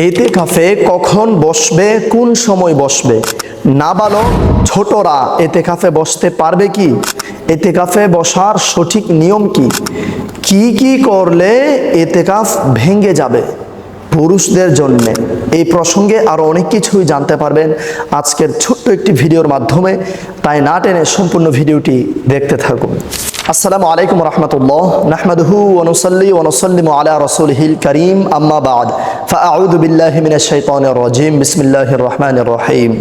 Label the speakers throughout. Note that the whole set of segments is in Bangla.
Speaker 1: এতেকাফে কখন বসবে, কোন সময় বসবে? নাবালক ছোটরা এতেকাফে বসতে পারবে কি? এতেকাফে বসার সঠিক নিয়ম কি? কি কি করলে এতেকাফ ভেঙে যাবে পুরুষদের জন্য? এই প্রসঙ্গে আরো অনেক কিছুই জানতে পারবেন আজকের ছোট্ট একটি ভিডিওর মাধ্যমে, তাই না টেনে সম্পূর্ণ ভিডিওটি দেখতে থাকুন। আসসালামু আলাইকুম রাহমাতুল্লাহ, নাহমাদুহু ওয়া নুসাল্লি ওয়া নুসাল্লিমু আলা রাসূলিহিল কারীম, আম্মা বা'দ, ফাআউযু বিল্লাহি মিনাশ শাইতানির রাজীম, বিসমিল্লাহির রহমানির রহিম।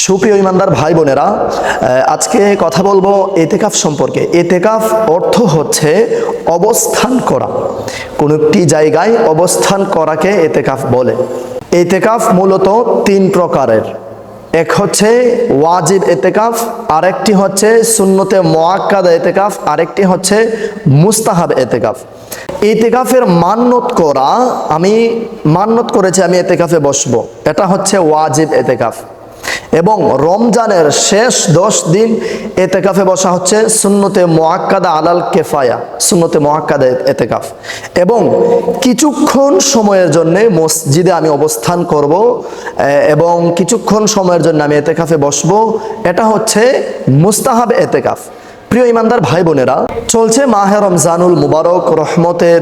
Speaker 1: সুপ্রিয় ঈমানদার ভাই বোনেরা, আজকে কথা বলবো এতেকাফ সম্পর্কে। এতেকাফ অর্থ হচ্ছে অবস্থান করা, কোনো একটি জায়গায় অবস্থান করাকে এতেকাফ বলে। এতেকাফ মূলত তিন প্রকারের। এক হচ্ছে ওয়াজিব এতেকাফ, আরেকটি হচ্ছে সুন্নতে মুআক্কাদা এতেকাফ, আরেকটি হচ্ছে মুস্তাহাব এতেকাফ। এতেকাফের মান্নত করা, আমি মান্নত করেছি আমি এতেকাফে বসবো, এটা হচ্ছে ওয়াজিব এতেকাফ। এবং রমজানের শেষ 10 দিন এতেকাফে বসা হচ্ছে সুন্নতে মুআক্কাদা আলাল কিফায়া, সুন্নতে মুআক্কাদা এতেকাফ। এবং কিছুক্ষণ সময়ের জন্য মসজিদে আমি অবস্থান করব এবং কিছুক্ষণ সময়ের জন্য আমি এতেকাফে বসবো, এটা হচ্ছে মুস্তাহাব এতেকাফ। প্রিয় ঈমানদার ভাই বোনেরা, চলছে মাহে রমজানুল মুবারক, রহমতের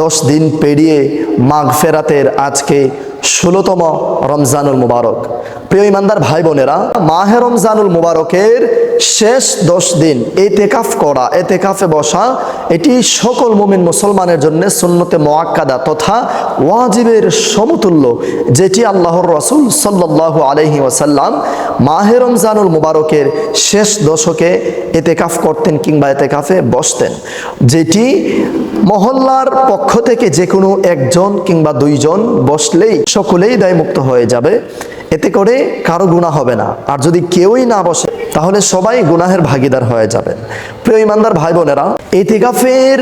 Speaker 1: 10 দিন পেরিয়ে মাগফেরাতের আজকে 16তম রমজানুল মুবারক। প্রিয় ঈমানদার ভাই বোনেরা, মাহে রমজানুল মুবারকের শেষ 10 দিন এতেকাফ করা, এতেকাফে বসা, এটি সকল মুমিন মুসলমানের জন্য সুন্নতে মুআক্কাদা তথা ওয়াজিবের সমতুল্য, যেটি আল্লাহর রাসূল সাল্লাল্লাহু আলাইহি ওয়াসাল্লাম মাহে রমজানুল মুবারকের শেষ দশকে এতেকাফ করতেন কিংবা এতেকাফে বসতেন, যেটি মহল্লার পক্ষ থেকে যে কোনো একজন কিংবা 2 জন বসলেই সকলেই দায়মুক্ত হয়ে যাবে, এতে করে কারো গুনাহ হবে না। আর যদি কেউই না বসে তাহলে সবাই গুনাহের ভাগীদার হয়ে যাবেন। প্রিয় ঈমানদার ভাই বোনেরা, এতেকাফের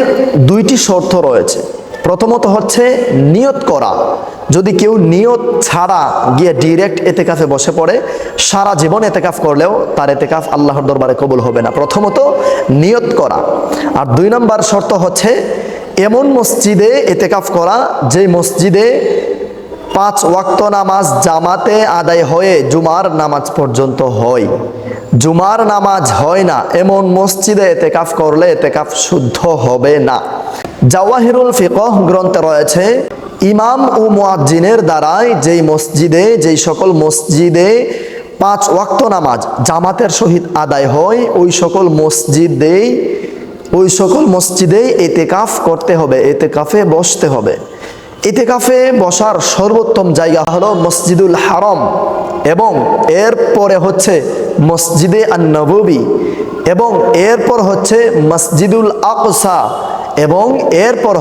Speaker 1: 2টি শর্ত রয়েছে। প্রথমত হচ্ছে নিয়ত করা। যদি কেউ নিয়ত ছাড়া গিয়ে ডিরেক্ট এতেকাফে বসে পড়ে, সারা জীবন এতেকাফ করলেও তার এতেকাফ আল্লাহর দরবারে কবুল হবে না। প্রথমত নিয়ত করা। আর 2 নম্বর শর্ত হচ্ছে এমন মসজিদে এতেকাফ করা যে মসজিদে 5 ওয়াক্ত নামাজ জামাতে আদায় হয়ে জুমার নামাজ পর্যন্ত হয়। জুমার নামাজ হয় না এমন মসজিদে এতেকাফ করলে এতেকাফ শুদ্ধ হবে না। জাওয়াহিরুল ফিকহ গ্রন্থে রয়েছে, ইমাম ও মুয়াজ্জিনের দ্বারাই যেই সকল মসজিদে 5 ওয়াক্ত নামাজ জামাতের সহিত আদায় হয়, ওই সকল মসজিদেই এতেকাফ করতে হবে, এতেকাফে বসতে হবে। এতেকাফে বসার সর্বোত্তম জায়গা হলো মসজিদুল হারাম, এবং এরপরে হচ্ছে মসজিদে আন-নববী, এবং এরপর হচ্ছে মসজিদুল আকসা, এবং এরপর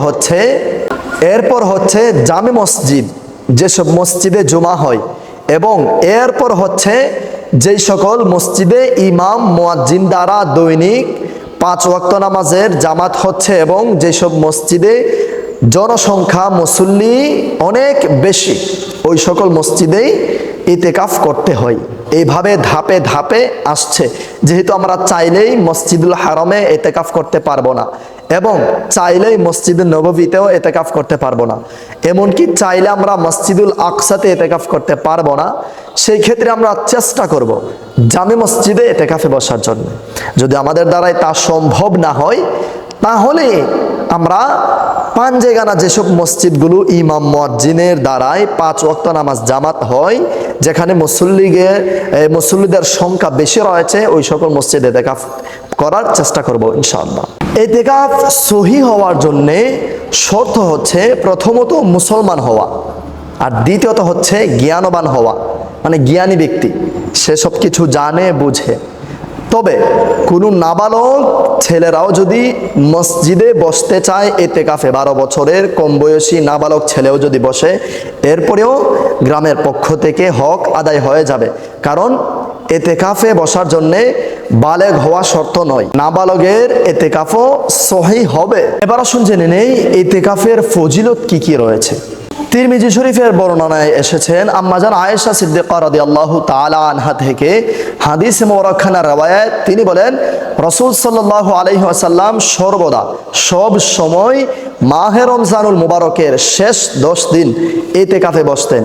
Speaker 1: হচ্ছে জামে মসজিদ, যেসব মসজিদে জুমা হয়, এবং এরপর হচ্ছে যেই সকল মসজিদে ইমাম মুয়াজ্জিন দ্বারা দৈনিক 5 ওয়াক্ত নামাজের জামাত হচ্ছে, এবং যেসব মসজিদে জনসংখ্যা মুসল্লি অনেক বেশি, ওই সকল মসজিদেই ইতেকাফ করতে হয়। এইভাবে ধাপে ধাপে আসছে। যেহেতু আমরা চাইলেই মসজিদুল হারামে ইতেকাফ করতে পারবো না, এবং চাইলেই মসজিদুল নববীতেও ইতেকাফ করতে পারবো না, এমনকি চাইলে আমরা মসজিদুল আকসাতে ইতেকাফ করতে পারবো না, সেই ক্ষেত্রে আমরা চেষ্টা করব জামে মসজিদে ইতেকাফে বসার জন্য। যদি আমাদের দ্বারাই তা সম্ভব না হয়, তাহলে আমরা পাঞ্জেগানা যেসব মসজিদগুলো ইমাম মুয়াজ্জিনের দ্বারাই 5 ওয়াক্ত নামাজ জামাত হয়, যেখানে মুসল্লিদের সংখ্যা বেশি রয়েছে, ওই সকল মসজিদে এতেকাফ করার চেষ্টা করব ইনশাআল্লাহ। এতেকাফ সহি হওয়ার জন্যে শর্ত হচ্ছে প্রথমত মুসলমান হওয়া, আর দ্বিতীয়ত হচ্ছে জ্ঞানবান হওয়া, মানে জ্ঞানী ব্যক্তি, সে সব কিছু জানে বুঝে। তবে কোনো নাবালক ছেলেরাও যদি মসজিদে বসতে চায় এতেকাফে, 12 বছরের কম বয়সী নাবালক ছেলেও যদি বসে, এরপরেও গ্রামের পক্ষ থেকে হক আদায় হয়ে যাবে, কারণ এতেকাফে বসার জন্যে বালেগ হওয়া শর্ত নয়, নাবালকের এতেকাফও সহি হবে। এবার আসুন জেনে নেই এতেকাফের ফজিলত কি কি রয়েছে। তিরমিজি শরীফের বর্ণনায় এসেছেন আম্মাজান আয়েশা সিদ্দিকা রাদিয়াল্লাহু তাআলা আনহা থেকে হাদিস মুবারকখানা রওয়ায়াত, তিনি বলেন রাসূল সাল্লাল্লাহু আলাইহি ওয়াসাল্লাম সর্বদা সব সময় মাহে রমজানুল মুবারকের শেষ 10 দিন ইতিকাফে বসতেন,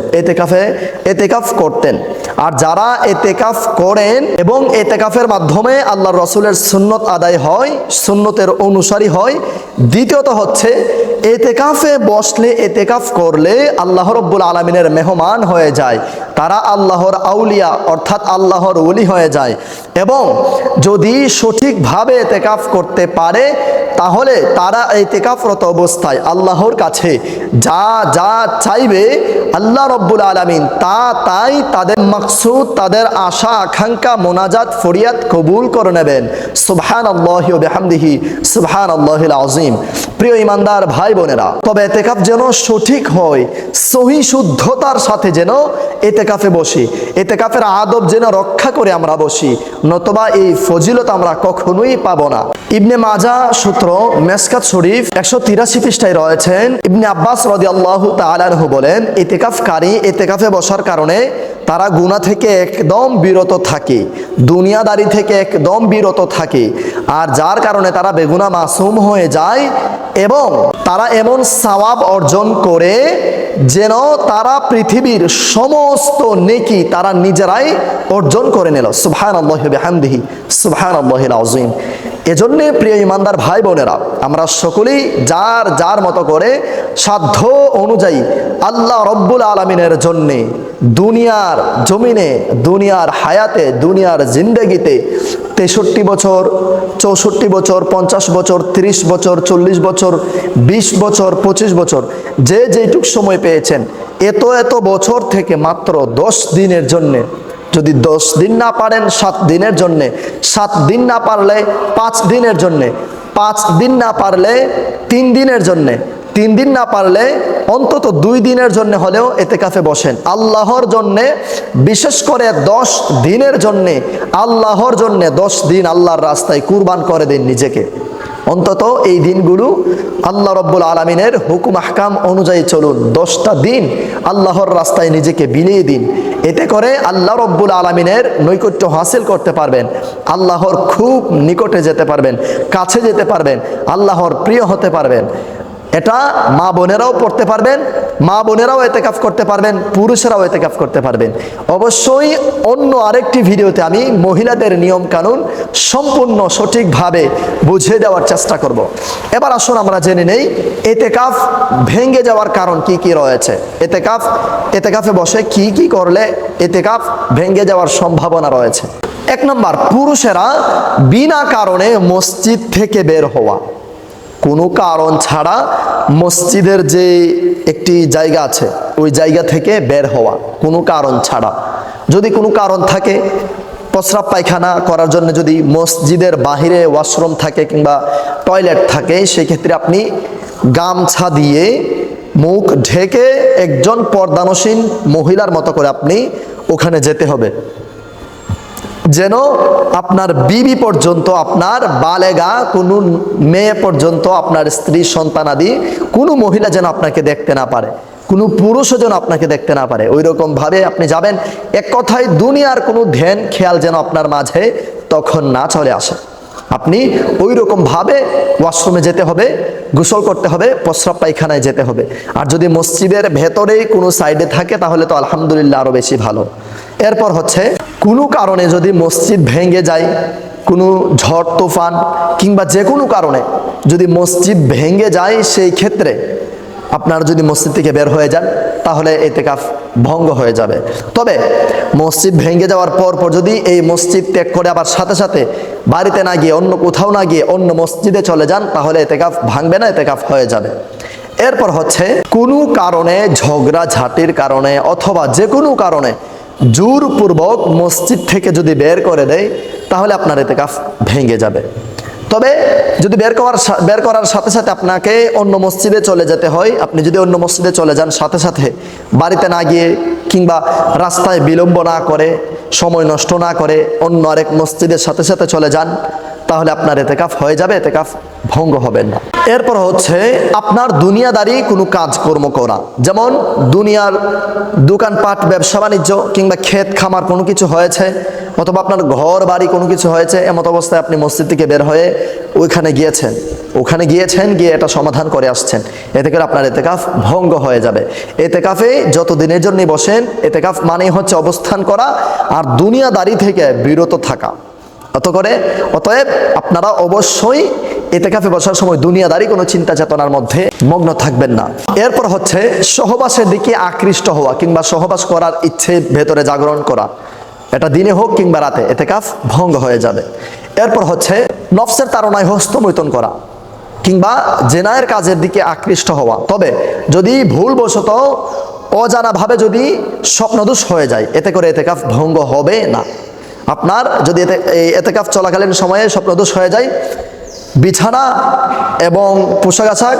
Speaker 1: ইতিকাফ করতেন। আর যারা ইতিকাফ করেন এবং ইতিকাফের মাধ্যমে আল্লাহর রাসূলের সুন্নত আদায় হয়, সুন্নতের অনুসারী হয়। দ্বিতীয়ত হচ্ছে ইতিকাফে বসলে, ইতিকাফ করলে আল্লাহ রাব্বুল আলামিনের মেহমান হয়ে যায়, তারা আল্লাহর আউলিয়া অর্থাৎ আল্লাহর ওলি হয়ে যায়। এবং যদি সঠিকভাবে ইতিকাফ করতে পারে তাহলে তারা ইতিকাফরত অবস্থায় আল্লাহর কাছে যা যা চাইবে আল্লাহ রাব্বুল আলামিন তাই তাদের মাকসুদ, তাদের আশা আকাঙ্ক্ষা, মোনাজাত, ফরিয়াদ কবুল করে নেবেন। সুবহানাল্লাহি ওয়া বিহামদিহি সুবহানাল্লাহিল আযীম। প্রিয় ইমানদার ভাই বোনেরা, তবে ইতিকাফ যেন সঠিক হয়, সহি শুদ্ধতার সাথে যেন ইতিকাফে বসি, ইতিকাফের আদব যেন রক্ষা করে আমরা বসি, নতুবা এই ফজিলত আমরা কখনোই পাবো না। ইবনে মাজাহ সূত্র মেশকাত শরীফ 183 পৃষ্ঠায় রয়েছেন, ইবনে আব্বাস রাদিয়াল্লাহু তাআলা আনহু বলেন, ইতিকাফকারী ইতিকাফে বসার কারণে তারা গুনাহ থেকে একদম বিরত থাকে, দুনিয়াদারি থেকে একদম বিরত থাকে, আর যার কারণে তারা বেগুনাহ মাসুম হয়ে যায় এবং তারা এমন সওয়াব অর্জন করে যেন তারা পৃথিবীর সমস্ত নেকি তারা নিজেরাই অর্জন করে নিল। সুবহানাল্লাহি ওয়া বিহামদিহি সুবহানাল্লাহিল আযীম। এজন্য প্রিয় ইমানদার ভাই বোনেরা, আমরা সকলেই যার যার মতো করে সাধ্য অনুযায়ী আল্লাহ রব্বুল আলামিনের জন্যে দুনিয়ার জমিনে, দুনিয়ার হায়াতে, দুনিয়ার জিন্দেগিতে 63 বছর, 64 বছর, 50 বছর, 30 বছর, 40 বছর, 20 বছর, 25 বছর, যে যেটুক সময় পেয়েছেন, এত বছর থেকে মাত্র 10 দিনের জন্যে, যদি 10 দিন না পারেন 7 দিনের জন্যে, 7 দিন না পারলে 5 দিনের জন্যে, 5 দিন না পারলে 3 দিনের জন্যে, 3 দিন না পারলে অন্তত 2 দিনের জন্য হলেও ইতিকাফে বসেন। আল্লাহর জন্যে, বিশেষ করে 10 দিনের জন্যে, আল্লাহর জন্যে 10 দিন আল্লাহর রাস্তায় কুরবান করে দিন নিজেকে। অন্তত এই দিনগুলো আল্লাহ রব্বুল আলামিনের হুকুম আহকাম অনুযায়ী চলুন। 10টা দিন আল্লাহর রাস্তায় নিজেকে বিলিয়ে দিন। এতে করে আল্লাহ রব্বুল আলামিনের নৈকট্য হাসিল করতে পারবেন, আল্লাহর খুব নিকটে যেতে পারবেন, কাছে যেতে পারবেন, আল্লাহর প্রিয় হতে পারবেন। এটা মা বোনেরাও পড়তে পারবেন, মা বোনেরাও ইতিকাফ করতে পারবেন, পুরুষেরাও ইতিকাফ করতে পারবেন। অবশ্যই অন্য আরেকটি ভিডিওতে আমি মহিলাদের নিয়ম কানুন সম্পূর্ণ সঠিকভাবে বুঝিয়ে দেওয়ার চেষ্টা করব। এবার আসুন আমরা জেনে নেই ইতিকাফ ভেঙে যাওয়ার কারণ কি কি রয়েছে, ইতিকাফে বসে কি কি করলে ইতিকাফ ভেঙে যাওয়ার সম্ভাবনা রয়েছে। 1 নম্বর, পুরুষেরা বিনা কারণে মসজিদ থেকে বের হওয়া, কোনো কারণ ছাড়া মসজিদের যে একটি জায়গা আছে ওই জায়গা থেকে বের হওয়া, কোনো কারণ ছাড়া। যদি কোনো কারণ থাকে, প্রস্রাব পায়খানা করার জন্য যদি মসজিদের বাহিরে ওয়াশরুম থাকে কিংবা টয়লেট থাকে, সেক্ষেত্রে আপনি গামছা দিয়ে মুখ ঢেকে একজন পর্দানসীন মহিলার মতো করে আপনি ওখানে যেতে হবে, যেন আপনার বিবি পর্যন্ত, আপনার বালেগা কোনো মেয়ে পর্যন্ত, আপনার স্ত্রী সন্তানাদি কোনো মহিলা যেন আপনাকে দেখতে না পারে, কোনো পুরুষও যেন আপনাকে দেখতে না পারে। ওই রকম ভাবে আপনি যাবেন। এক কথায় দুনিয়ার কোনো ধ্যান খেয়াল যেন আপনার মাঝে তখন না চলে আসে। আপনি ওই রকম ভাবে ওয়াশরুমে যেতে হবে, গোসল করতে হবে, প্রস্রাব পায়খানায় যেতে হবে। আর যদি মসজিদের ভেতরেই কোনো সাইডে থাকে তাহলে তো আলহামদুলিল্লাহ আরো বেশি ভালো। এরপর হচ্ছে, কোনো কারণে যদি মসজিদ ভেঙে যায়, কোনো ঝড় তুফান কিংবা যে কোনো কারণে যদি মসজিদ ভেঙে যায়, সেই ক্ষেত্রে আপনারা যদি মসজিদ থেকে বের হয়ে যান তাহলে ইতিকাফ ভঙ্গ হয়ে যাবে। তবে মসজিদ ভেঙে যাওয়ার পর যদি এই মসজিদ ত্যাগ করে আবার সাথে সাথে বাড়িতে না গিয়ে, অন্য কোথাও না গিয়ে অন্য মসজিদে চলে যান, তাহলে ইতিকাফ ভাঙবে না, ইতিকাফ হয়ে যাবে। এরপর হচ্ছে, কোনো কারণে, ঝগড়াঝাটির কারণে অথবা যে কোনো কারণে জোরপূর্বক মসজিদ থেকে যদি বের করে দেয় তাহলে আপনার ইতিকাফ ভেঙে যাবে। তবে যদি বের করার সাথে সাথে আপনাকে অন্য মসজিদে চলে যেতে হয়, আপনি যদি অন্য মসজিদে চলে যান, সাথে সাথে বাড়িতে না গিয়ে কিংবা রাস্তায় বিলম্ব না করে, সময় নষ্ট না করে অন্য আরেক মসজিদের সাথে সাথে চলে যান, তাহলে আপনার এতেকাফ হয়ে যাবে, এতেকাফ ভঙ্গ হবে না। এরপর হচ্ছে আপনার দুনিয়াদারি কোনো কাজকর্ম করা, যেমন দুনিয়ার দোকানপাট, ব্যবসা বাণিজ্য কিংবা ক্ষেত খামার কোনো কিছু হয়েছে, অথবা আপনার ঘর বাড়ি কোনো কিছু হয়েছে, এমত অবস্থায় আপনি মসজিদ থেকে বের হয়ে ওখানে গিয়েছেন, গিয়ে এটা সমাধান করে আসছেন, এতে করে আপনার এতেকাফ ভঙ্গ হয়ে যাবে। এতেকাফে যত দিনের জন্য বসেন, এতেকাফ মানেই হচ্ছে অবস্থান করা আর দুনিয়াদারি থেকে বিরত থাকা। অতএব আপনারা অবশ্যই এতেকাফে বসার সময় দুনিয়াদারি কোনো চিন্তা চেতনার মধ্যে মগ্ন থাকবেন না। এরপর হচ্ছে সহবাসের দিকে আকৃষ্ট হওয়া কিংবা সহবাস করার ইচ্ছে ভেতরে জাগরণ করা, এটা দিনে হোক কিংবা রাতে, এতেকাফ ভঙ্গ হয়ে যাবে। এরপর হচ্ছে নফসের তাড়নায় হস্তমৈথুন করা কিংবা জেনায়ের কাজের দিকে আকৃষ্ট হওয়া, তবে যদি ভুলবশত অজানাভাবে যদি স্বপ্নদোষ হয়ে যায়, এতে করে এতেকাফ ভঙ্গ হবে না। আপনার যদি এতেকাফ চলাকালীন সময়ে স্বপ্নদোষ হয়ে যায়, বিছানা এবং পোশাক আশাক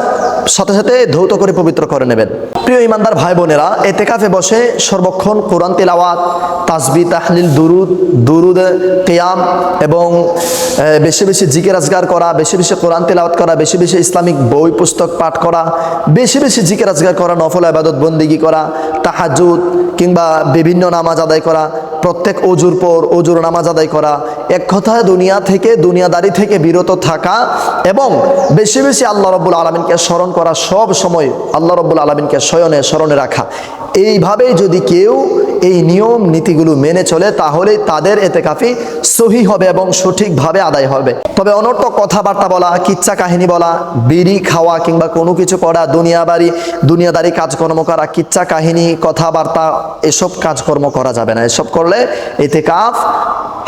Speaker 1: সাথে সাথে ধৌত করে পবিত্র করে নেবেন। প্রিয় ইমানদার ভাই বোনেরা, এতেকাফে বসে সর্বক্ষণ কোরআন তিলাওয়াত, তাসবিহ, তাহলিল, দুরুদ, কিয়াম এবং বেশি বেশি জিকির আজগার করা, বেশি বেশি কোরআন তিলাওয়াত করা, বেশি বেশি ইসলামিক বই পুস্তক পাঠ করা, বেশি বেশি জিকির আজগার করা, নফল ইবাদত বন্দিগি করা, তাহাজ্জুদ কিংবা বিভিন্ন নামাজ আদায় করা, প্রত্যেক অজুর পর অজুর নামাজ আদায় করা, এক কথায় দুনিয়া থেকে, দুনিয়াদারি থেকে বিরত থাকা এবং বেশি বেশি আল্লাহ রাব্বুল আলামিনকে স্মরণ করা, সব সময় আল্লাহ রাব্বুল আলামিনকে স্মরণে রাখা। এইভাবেই যদি কেউ এই নিয়ম নীতিগুলো মেনে চলে, তাহলে তাদের এতেকাফি সহি হবে এবং সঠিকভাবে আদায় হবে। তবে অনর্থক কথাবার্তা বলা, কিচ্ছা কাহিনী বলা, বিড়ি খাওয়া কিংবা কোনো কিছু করা, দুনিয়াদারি কাজকর্ম করা, কিচ্ছা কাহিনী, কথাবার্তা, এসব কাজকর্ম করা যাবে না। এসব করলে এতেকাফ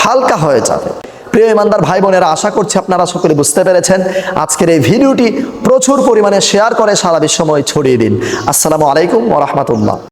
Speaker 1: হালকা হয়ে যাবে। প্রিয় ইমানদার ভাই বোনেরা, আশা করছি আপনারা সকলে বুঝতে পেরেছেন। আজকের এই ভিডিওটি প্রচুর পরিমাণে শেয়ার করে সারা বিশ্বময় ছড়িয়ে দিন। আসসালামু আলাইকুম ওয়া রাহমাতুল্লাহ।